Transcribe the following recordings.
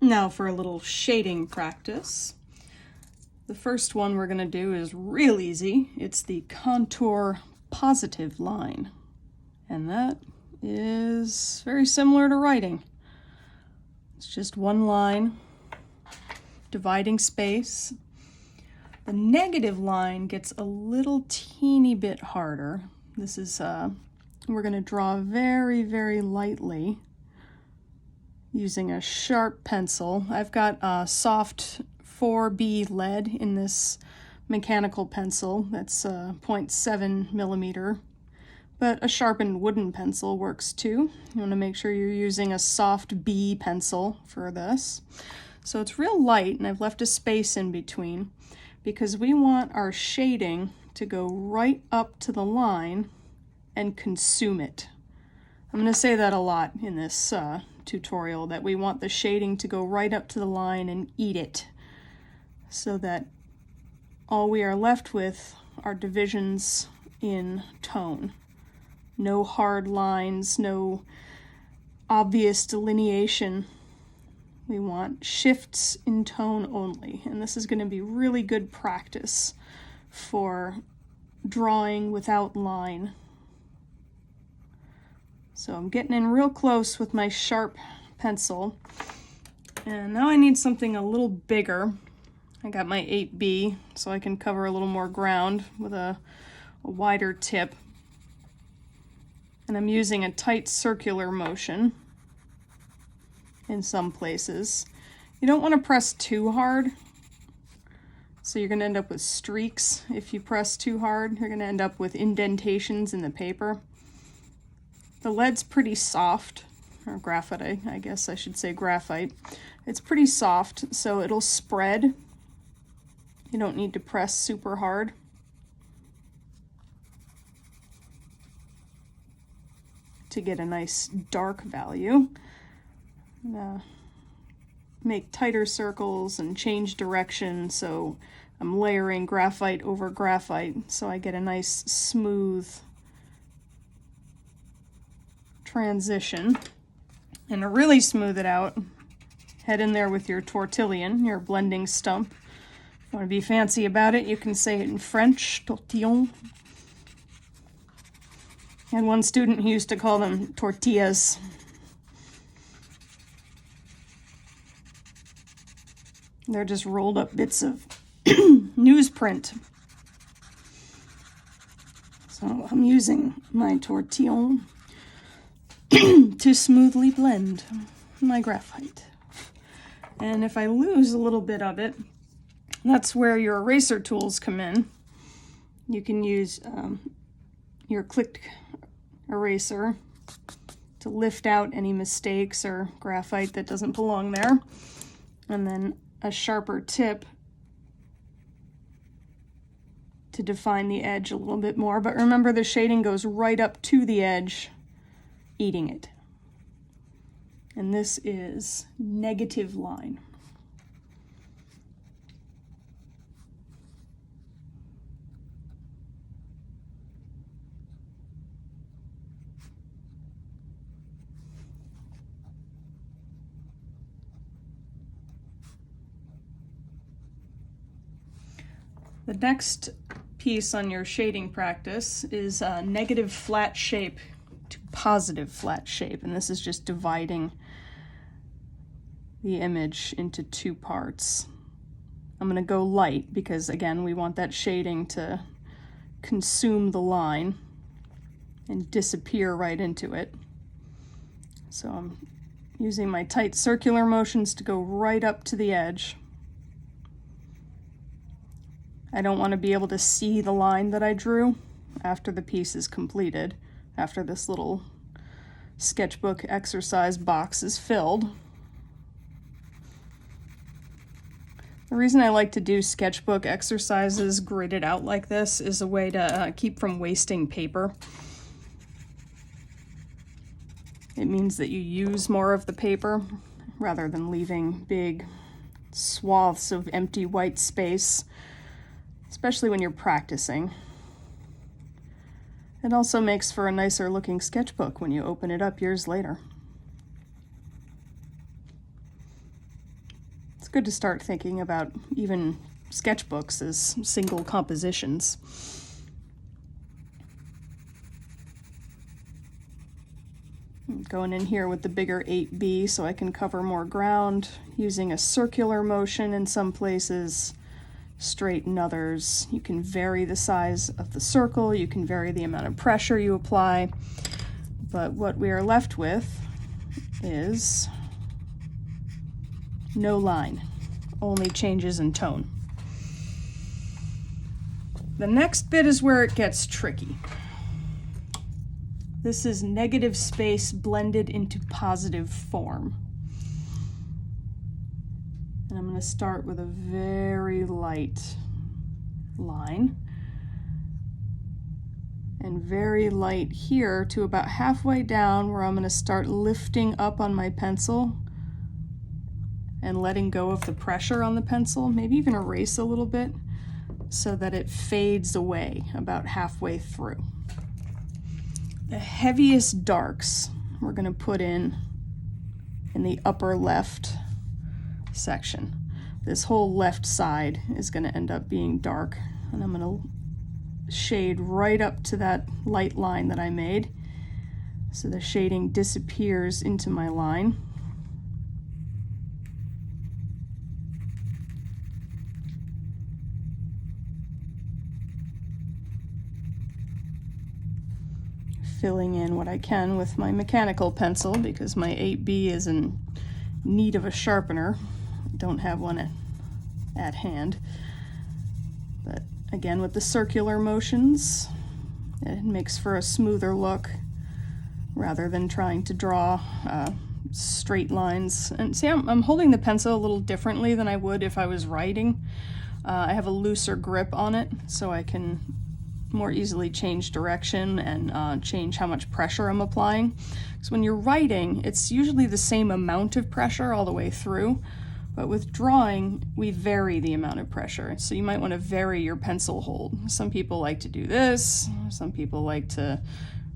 Now for a little shading practice. The first one we're going to do is real easy. It's the contour positive line. And that is very similar to writing. It's just one line, dividing space. The negative line gets a little teeny bit harder. This is, we're going to draw very, very lightly using a sharp pencil. I've got a soft 4B lead in this mechanical pencil. That's 0.7 millimeter, but a sharpened wooden pencil works too. You want to make sure you're using a soft B pencil for this. So it's real light, and I've left a space in between because we want our shading to go right up to the line and consume it. I'm going to say that a lot in this tutorial, that we want the shading to go right up to the line and eat it, so that all we are left with are divisions in tone. No hard lines, no obvious delineation. We want shifts in tone only, and this is going to be really good practice for drawing without line. So I'm getting in real close with my sharp pencil, and now I need something a little bigger. I got my 8B, so I can cover a little more ground with a wider tip. And I'm using a tight circular motion in some places. You don't want to press too hard, so you're going to end up with streaks. If you press too hard, you're going to end up with indentations in the paper. The lead's pretty soft, or graphite, I guess I should say graphite. It's pretty soft, so it'll spread. You don't need to press super hard. To get a nice dark value. Make tighter circles and change direction, so I'm layering graphite over graphite, so I get a nice smooth transition. And to really smooth it out, head in there with your tortillon, your blending stump. If you want to be fancy about it, you can say it in French, tortillon. I had one student who used to call them tortillas. They're just rolled up bits of newsprint. So I'm using my tortillon to smoothly blend my graphite. And if I lose a little bit of it, that's where your eraser tools come in. You can use your click eraser to lift out any mistakes or graphite that doesn't belong there, and then a sharper tip to define the edge a little bit more. But remember, the shading goes right up to the edge, eating it. And this is negative line. The next piece on your shading practice is a negative flat shape to positive flat shape, and this is just dividing the image into two parts. I'm going to go light because, again, we want that shading to consume the line and disappear right into it. So I'm using my tight circular motions to go right up to the edge. I don't want to be able to see the line that I drew after the piece is completed, after this little sketchbook exercise box is filled. The reason I like to do sketchbook exercises gridded out like this is a way to keep from wasting paper. It means that you use more of the paper rather than leaving big swaths of empty white space, especially when you're practicing. It also makes for a nicer looking sketchbook when you open it up years later. good to start thinking about even sketchbooks as single compositions. I'm going in here with the bigger 8B so I can cover more ground, using a circular motion in some places, straight in others. You can vary the size of the circle, you can vary the amount of pressure you apply, but what we are left with is no line, only changes in tone. The next bit is where it gets tricky. This is negative space blended into positive form. And I'm going to start with a very light line. And very light here to about halfway down, where I'm going to start lifting up on my pencil and letting go of the pressure on the pencil, maybe even erase a little bit so that it fades away about halfway through. The heaviest darks we're going to put in the upper left section. This whole left side is going to end up being dark, and I'm going to shade right up to that light line that I made so the shading disappears into my line. Filling in what I can with my mechanical pencil because my 8B is in need of a sharpener. I don't have one at hand. But again, with the circular motions, it makes for a smoother look rather than trying to draw straight lines. And see, I'm holding the pencil a little differently than I would if I was writing. I have a looser grip on it, so I can more easily change direction and change how much pressure I'm applying. So when you're writing, it's usually the same amount of pressure all the way through, but with drawing, we vary the amount of pressure. So you might want to vary your pencil hold. Some people like to do this, some people like to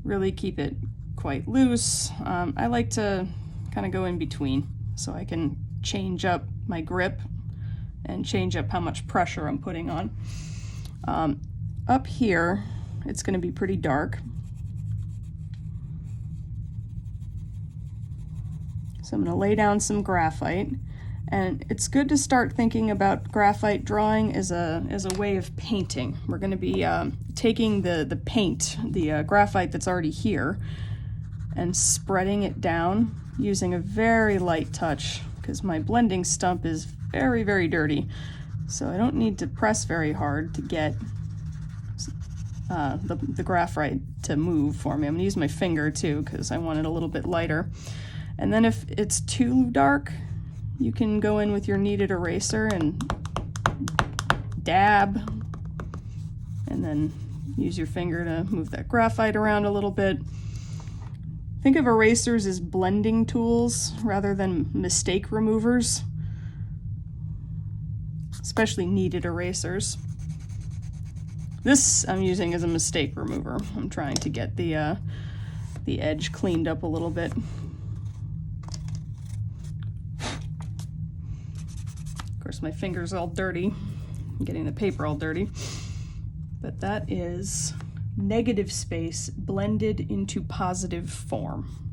really keep it quite loose. I like to kind of go in between so I can change up my grip and change up how much pressure I'm putting on. Up here, it's going to be pretty dark. So I'm going to lay down some graphite, and it's good to start thinking about graphite drawing as a way of painting. We're going to be taking the paint, the graphite that's already here, and spreading it down using a very light touch because my blending stump is very, very dirty. So I don't need to press very hard to get the graphite to move for me. I'm going to use my finger too because I want it a little bit lighter. And then if it's too dark, you can go in with your kneaded eraser and dab, and then use your finger to move that graphite around a little bit. Think of erasers as blending tools rather than mistake removers, especially kneaded erasers. This I'm using as a mistake remover. I'm trying to get the edge cleaned up a little bit. Of course, my finger's all dirty. I'm getting the paper all dirty. But that is negative space blended into positive form.